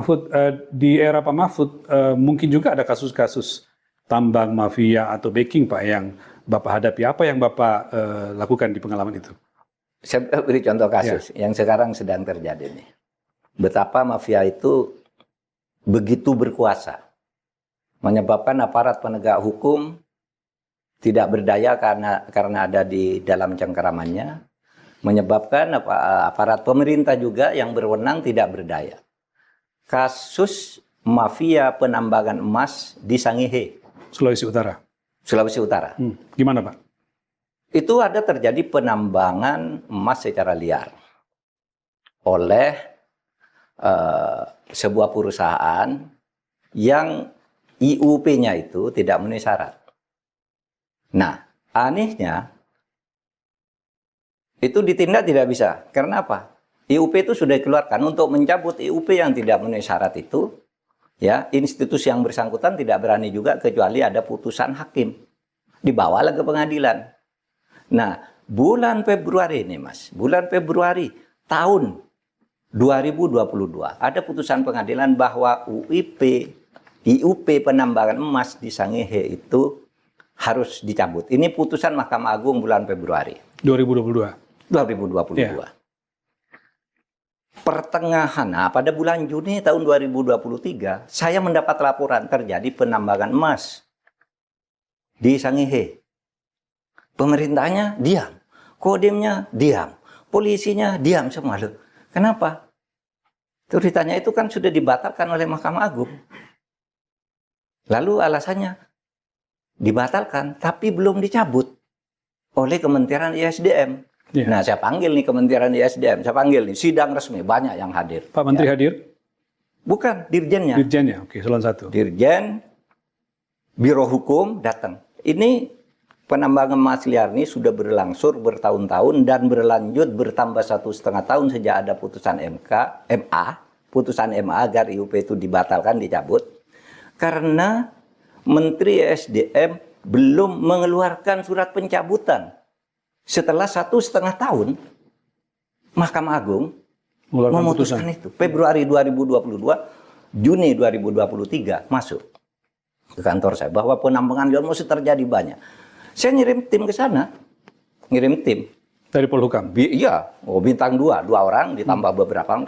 Mahfud, di era Pak Mahfud mungkin juga ada kasus-kasus tambang mafia atau backing Pak yang Bapak hadapi. Apa yang Bapak lakukan di pengalaman itu? Saya beri contoh kasus yang sekarang sedang terjadi nih. Betapa mafia itu begitu berkuasa, menyebabkan aparat penegak hukum tidak berdaya karena ada di dalam cengkeramannya, menyebabkan aparat pemerintah juga yang berwenang tidak berdaya. Kasus mafia penambangan emas di Sangihe, Sulawesi Utara. Sulawesi Utara. Gimana Pak? Itu ada terjadi penambangan emas secara liar oleh sebuah perusahaan yang IUP-nya itu tidak memenuhi syarat. Nah, anehnya itu ditindak tidak bisa. Karena apa? IUP itu sudah dikeluarkan. Untuk mencabut IUP yang tidak memenuhi syarat itu, ya, institusi yang bersangkutan tidak berani juga kecuali ada putusan hakim. Dibawalah ke pengadilan. Nah, bulan Februari ini, Mas. Bulan Februari tahun 2022 ada putusan pengadilan bahwa IUP penambangan emas di Sangihe itu harus dicabut. Ini putusan Mahkamah Agung bulan Februari 2022. 2022. Ya. Pertengahan, pada bulan Juni tahun 2023, saya mendapat laporan terjadi penambangan emas di Sangihe. Pemerintahnya diam, Kodemnya diam, polisinya diam semua. Loh. Kenapa? Ceritanya itu kan sudah dibatalkan oleh Mahkamah Agung. Lalu alasannya dibatalkan, tapi belum dicabut oleh Kementerian ISDM. Yeah. Nah, saya panggil nih Kementerian ISDM, saya panggil nih, sidang resmi, banyak yang hadir. Pak Menteri hadir? Bukan, dirjennya. Dirjennya, oke, salon satu. Dirjen, Biro Hukum datang. Ini penambangan emas liar ini sudah berlangsung bertahun-tahun dan berlanjut bertambah 1,5 tahun sejak ada putusan putusan MA agar IUP itu dibatalkan, dicabut. Karena Menteri SDM belum mengeluarkan surat pencabutan. Setelah 1,5 tahun, Mahkamah Agung memutuskan itu. Februari 2022, Juni 2023 masuk ke kantor saya bahwa penambangan liar masih terjadi banyak. Saya ngirim tim ke sana, ngirim tim dari Polhukam. Iya, bintang 2 orang ditambah beberapa orang.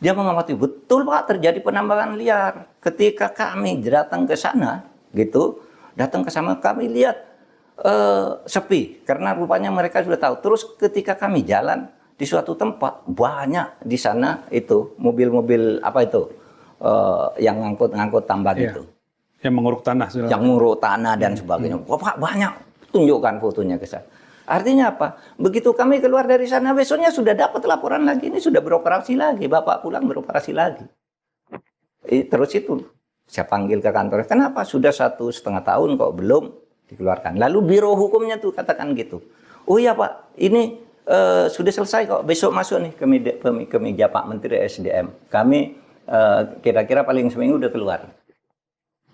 Dia mengamati betul Pak terjadi penambangan liar. Ketika kami datang ke sana, gitu, datang ke sana kami lihat sepi karena rupanya mereka sudah tahu. Terus ketika kami jalan di suatu tempat banyak di sana itu mobil-mobil apa itu yang ngangkut tambang itu. Yang menguruk tanah. Yang menguruk tanah dan sebagainya. Pak banyak, tunjukkan fotonya ke saya. Artinya apa? Begitu kami keluar dari sana besoknya sudah dapat laporan lagi. Ini sudah beroperasi lagi. Bapak pulang beroperasi lagi. Terus itu saya panggil ke kantor. Kenapa? Sudah 1,5 tahun kok belum dikeluarkan. Lalu Biro Hukumnya tuh katakan gitu. Oh iya Pak, ini sudah selesai kok. Besok masuk nih ke meja Pak Menteri SDM. Kami kira-kira paling seminggu udah keluar.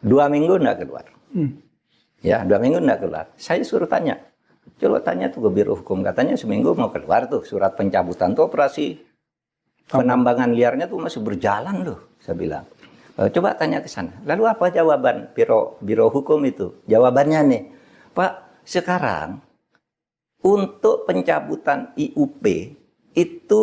2 minggu enggak keluar. Ya, 2 minggu enggak keluar. Saya suruh tanya. Coba tanya tuh ke Biro Hukum. Katanya seminggu mau keluar tuh surat pencabutan tuh operasi penambangan liarnya tuh masih berjalan loh. Saya bilang. Coba tanya ke sana. Lalu apa jawaban Biro Hukum itu? Jawabannya nih, Pak, sekarang untuk pencabutan IUP itu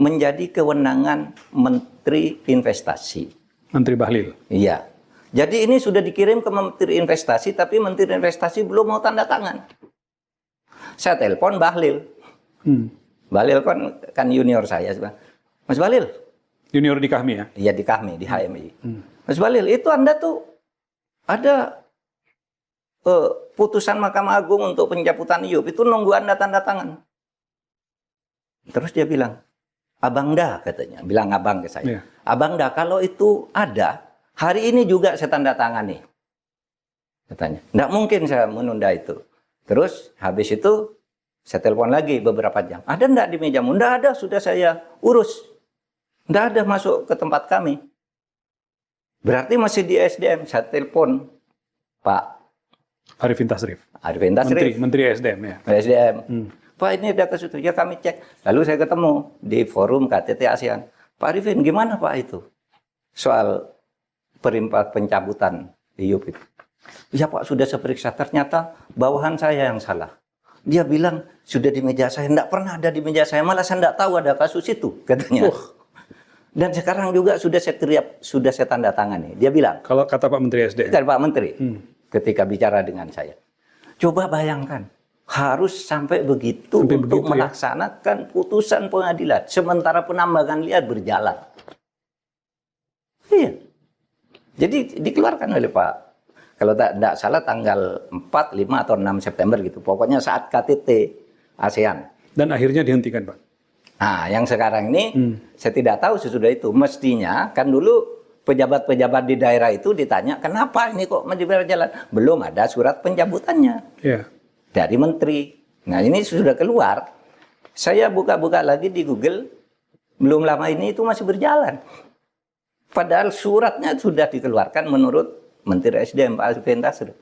menjadi kewenangan Menteri Investasi. Menteri Bahlil. Iya. Jadi ini sudah dikirim ke Menteri Investasi, tapi Menteri Investasi belum mau tanda tangan. Saya telepon Bahlil. Bahlil kan junior saya. Mas Bahlil. Junior di Kahmi ya? Iya di Kahmi, di HMI. Mas Bahlil, itu Anda tuh ada putusan Mahkamah Agung untuk pencabutan IUP. Itu nunggu Anda tanda tangan. Terus dia bilang, Abang dah katanya. Bilang abang ke saya. Yeah. Abang dah, kalau itu ada, hari ini juga saya tanda tangan nih. Katanya. Nggak mungkin saya menunda itu. Terus habis itu saya telepon lagi beberapa jam. Ada enggak di mejamu? Enggak ada, sudah saya urus. Enggak ada masuk ke tempat kami. Berarti masih di SDM. Saya telepon Pak Arifin Tasrif. Arifin Tasrif. Menteri SDM ya. SDM. Pak ini ada ke situ. Ya kami cek. Lalu saya ketemu di forum KTT ASEAN. Pak Arifin gimana Pak itu? soal pencabutan IUP itu. Ya Pak, sudah saya periksa, ternyata bawahan saya yang salah. Dia bilang, sudah di meja saya, enggak pernah ada di meja saya, malah saya enggak tahu ada kasus itu, katanya. Dan sekarang juga sudah saya tanda tangani. Dia bilang, Kalau kata Pak Menteri SDM. Pak Menteri, ketika bicara dengan saya, coba bayangkan, harus sampai begitu Sampai untuk begitu, melaksanakan putusan pengadilan, sementara penambangan liar berjalan. Iya. Jadi dikeluarkan oleh Pak, kalau tidak salah tanggal 4, 5, atau 6 September gitu. Pokoknya saat KTT ASEAN. Dan akhirnya dihentikan, Pak. Nah, yang sekarang ini saya tidak tahu sesudah itu. Mestinya kan dulu pejabat-pejabat di daerah itu ditanya, kenapa ini kok masih berjalan? Belum ada surat pencabutannya dari menteri. Nah, ini sudah keluar. Saya buka-buka lagi di Google, belum lama ini itu masih berjalan. Padahal suratnya sudah dikeluarkan menurut Menteri SDM Pak Alfian Tasrif.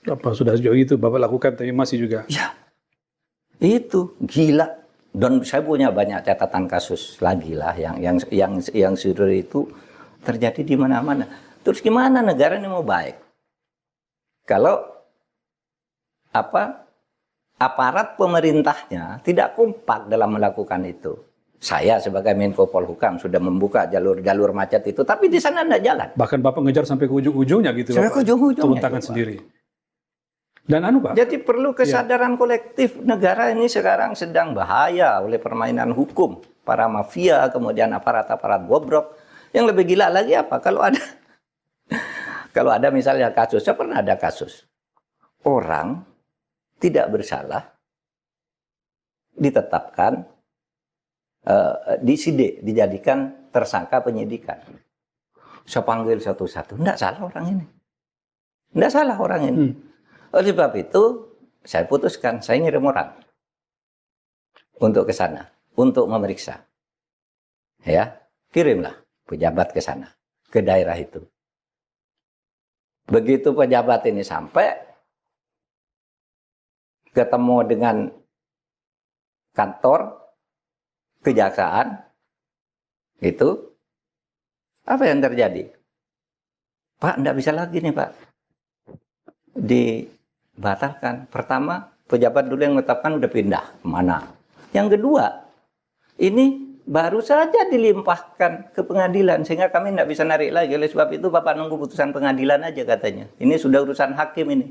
Apa sudah sejauh itu Bapak lakukan tapi masih juga? Ya, itu gila. Dan saya punya banyak catatan kasus lagi lah yang sudah itu terjadi di mana-mana. Terus gimana negara ini mau baik? Kalau aparat pemerintahnya tidak kompak dalam melakukan itu. Saya sebagai Menko Polhukam sudah membuka jalur-jalur macet itu, tapi di sana tidak jalan. Bahkan Bapak ngejar sampai ke ujung-ujungnya gitu. Sampai ke ujung-ujungnya. Turun tangan sendiri. Dan Pak. Jadi perlu kesadaran kolektif. Negara ini sekarang sedang bahaya oleh permainan hukum. Para mafia, kemudian aparat-aparat bobrok. Yang lebih gila lagi apa? Kalau ada misalnya kasus, saya pernah ada kasus. Orang tidak bersalah, ditetapkan, disidik, dijadikan tersangka penyidikan. Saya panggil satu-satu. Tidak salah orang ini. Tidak salah orang ini. Oleh sebab itu, saya putuskan, saya ngirim orang untuk ke sana, untuk memeriksa. Ya, kirimlah pejabat ke sana, ke daerah itu. Begitu pejabat ini sampai, ketemu dengan kantor kejaksaan, itu, apa yang terjadi? Pak, tidak bisa lagi nih Pak. Dibatalkan. Pertama, pejabat dulu yang menetapkan udah pindah kemana. Yang kedua, ini baru saja dilimpahkan ke pengadilan sehingga kami tidak bisa narik lagi. Oleh sebab itu Bapak nunggu putusan pengadilan aja katanya. Ini sudah urusan hakim ini.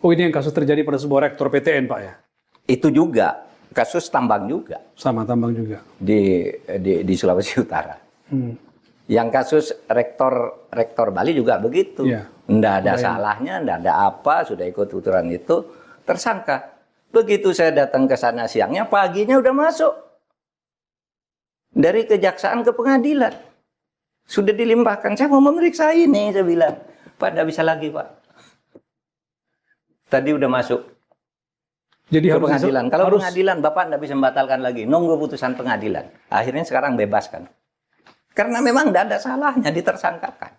Oh, ini yang kasus terjadi pada sebuah rektor PTN Pak ya? Itu juga kasus tambang juga. Sama tambang juga. Di Sulawesi Utara. Yang kasus rektor Bali juga begitu. Tidak ada salahnya, tidak ada apa, sudah ikut putusan itu, tersangka. Begitu saya datang ke sana siangnya, paginya udah masuk. Dari kejaksaan ke pengadilan. Sudah dilimpahkan, saya mau memeriksa ini, saya bilang. Pak, tidak bisa lagi Pak. Tadi udah masuk. Jadi ke pengadilan. Kalau pengadilan, Bapak tidak bisa membatalkan lagi. Nunggu putusan pengadilan. Akhirnya sekarang bebaskan. Karena memang tidak ada salahnya, ditersangkakan.